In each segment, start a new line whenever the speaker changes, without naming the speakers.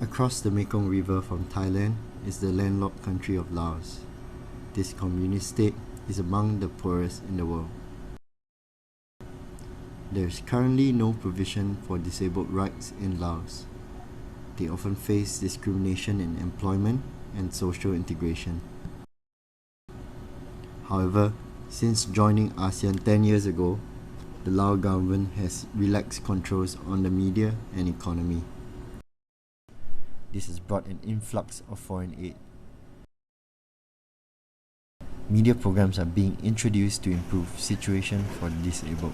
Across the Mekong River from Thailand is the landlocked country of Laos. This communist state is among the poorest in the world. There is currently no provision for disabled rights in Laos. They often face discrimination in employment and social integration. However, since joining ASEAN 10 years ago, the Lao government has relaxed controls on the media and economy. This has brought an influx of foreign aid. Media programs are being introduced to improve situation for the disabled.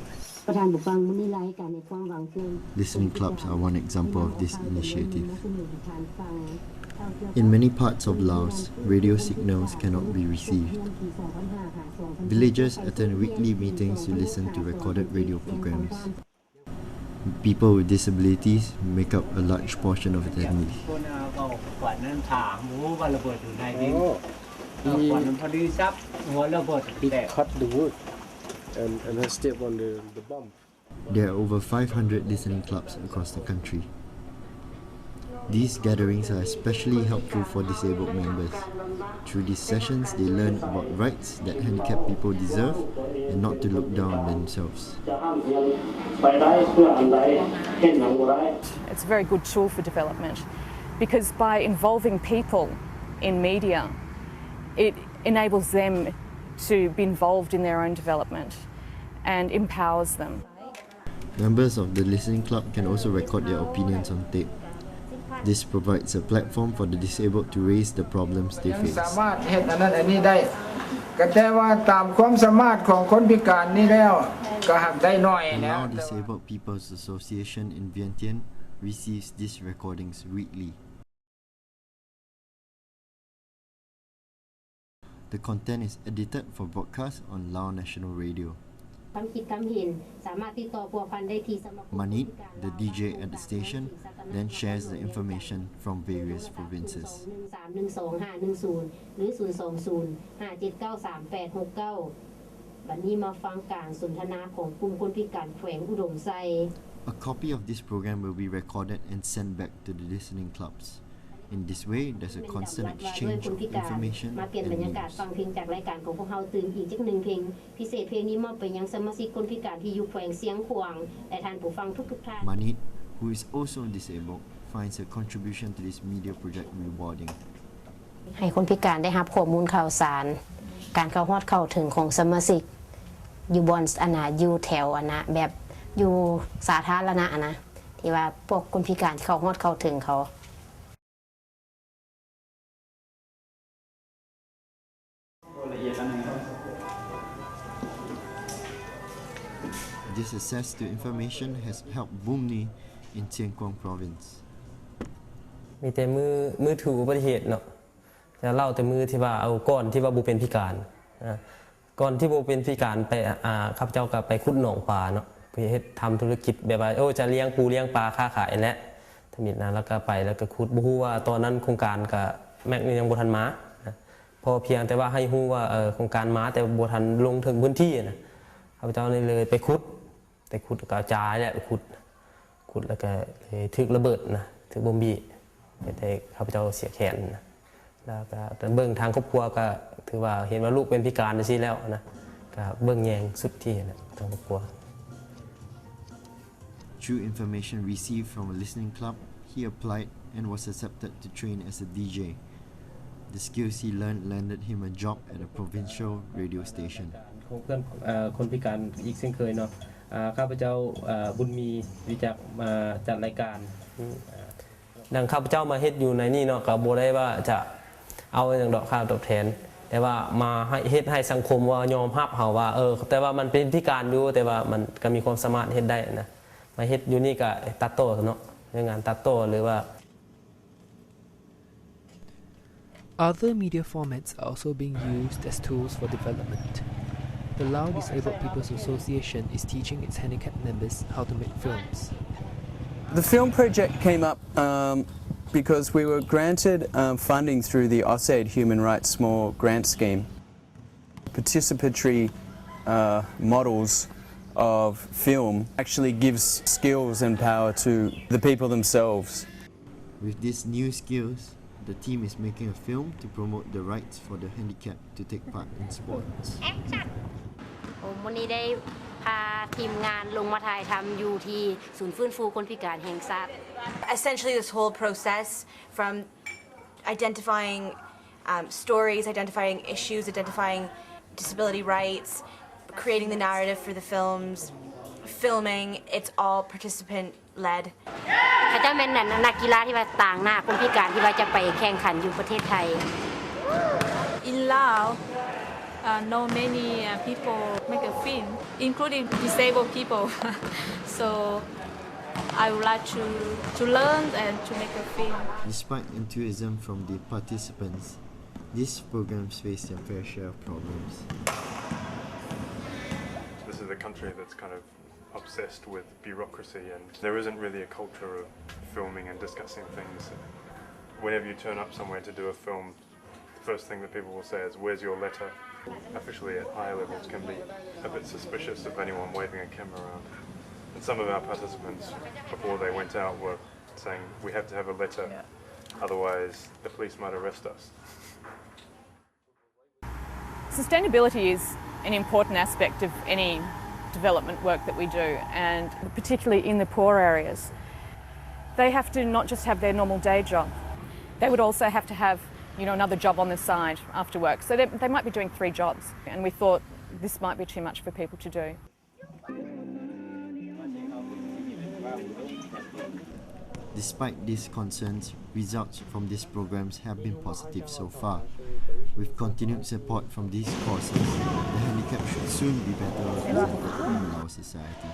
Listening clubs are one example of this initiative. In many parts of Laos, radio signals cannot be received. Villagers attend weekly meetings to listen to recorded radio programs. People with disabilities make up a large portion of attendees.
He cut the wood and has stepped on the bomb.
There are over 500 listening clubs across the country. These gatherings are especially helpful for disabled members. Through these sessions, they learn about rights that handicapped people deserve and not to look down on themselves.
It's a very good tool for development because by involving people in media, it enables them to be involved in their own development and empowers them.
Members of the listening club can also record their opinions on tape. This provides a platform for the disabled to raise the problems they face.
Lao
Disabled People's Association in Vientiane receives these recordings weekly. The content is edited for broadcast on Lao National Radio. Manit, the DJ at the station, then shares the information from various provinces. A copy of this program will be recorded and sent back to the listening clubs. In this way, there's a constant exchange of information and news. Manit, who is also disabled, finds her contribution to this media project rewarding.
ให้คนพิการได้รับข้อมูลข่าวสารการเข้าฮอดเข้าถึงของสมาชิกอยู่บนอยู่แถวแบบอยู่สาธารณะนะที่ว่าพวกคนพิการเข้าฮอดเข้าถึงเขา
This access to information has helped Bumni in Chiang Khong province.
มีแต่มือถืออุบัติเหตุเนาะจะเล่าแต่มือที่ว่าเอาก้อนที่ว่าบุเป็นพิการก่อนที่บุเป็นพิการไปข้าพเจ้าก็ไปขุดหนองปลาเนาะเพื่อให้ทำธุรกิจแบบว่าจะเลี้ยงปูเลี้ยงปลาค้าขายและทำนี้นะแล้วก็ไปแล้วก็ขุดบ่ฮู้ว่าตอนนั้นโครงการก็แม็กยังบ่ทันมาพอเพียงแต่ว่าให้ฮู้ว่าโครงการมาแต่บ่ทันลงถึงพื้นที่นะข้าพเจ้าเลยไปขุดแต่ขุดก็จ่ายแล้วขุดแล้วก็ถึกระเบิดนะถึกบอมบี้แต่ข้าพเจ้าเสียแขนนะแล้วก็เบื้องทางครอบครัวก็ถือว่าเห็นว่าลูกเป็นพิการจังซี่แล้วนะก็เบื้องแยงสุดที่นะทางครอบครัว
Through information received from a listening club, he applied and was accepted to train as a DJ. The skills he learned landed him a job at a provincial radio station.
ของเพื่อนคนพิการอีกเช่นเคยเนาะข้าพเจ้าบุญมีวิจักมาจัดรายการดังข้าพเจ้ามาเฮ็ดอยู่ในนี่เนาะก็บ่ได้ว่าจะเอาอย่างดอกค่าตอบแทนแต่ว่ามาให้เฮ็ดให้สังคมว่ายอมรับเฮาว่าแต่ว่ามันเป็นพิการอยู่แต่ว่ามันก็มีความสามารถเฮ็ดได้นะมาเฮ็ดอยู่นี่ก็ตัดโต้เนาะงานตัดโต้หรือว่า
Other media formats are also being used as tools for development. The Lao Disabled People's Association is teaching its handicapped members how to make films.
The film project came up because we were granted funding through the AusAid Human Rights Small Grant Scheme. Participatory models of film actually gives skills and power to the people themselves.
With these new skills, the team is making a film to promote the rights for the handicapped to take part in sports.
วันนี้ได้พาทีมงานลงมาถ่ายทำอยู่ที่ศูนย์ฟื้นฟูคนพิการแห่งชาติ
Essentially, this whole process from identifying stories, identifying issues, identifying disability rights, creating the narrative for the films, filming, it's all participant-led.
เขาจะเป็นนักกีฬาที่ว่าต่างหน้าคนพิการที่ว่าจะไปแข่งขันอยู่ประเทศไทย
In Laos, not many people make a film, including disabled people. So I would like to learn and to make a film.
Despite enthusiasm from the participants, these programs face their fair share of problems.
This is a country that's kind of obsessed with bureaucracy, and there isn't really a culture of filming and discussing things. Whenever you turn up somewhere to do a film, the first thing that people will say is, "Where's your letter?" Officially at higher levels can be a bit suspicious of anyone waving a camera around. And some of our participants, before they went out, were saying, "We have to have a letter, otherwise the police might arrest us."
Sustainability is an important aspect of any development work that we do, and particularly in the poor areas. They have to not just have their normal day job, they would also have to have another job on the side after work. So they might be doing 3 jobs, and we thought this might be too much for people to do.
Despite these concerns, results from these programs have been positive so far. With continued support from these causes, the handicapped should soon be better represented in our society.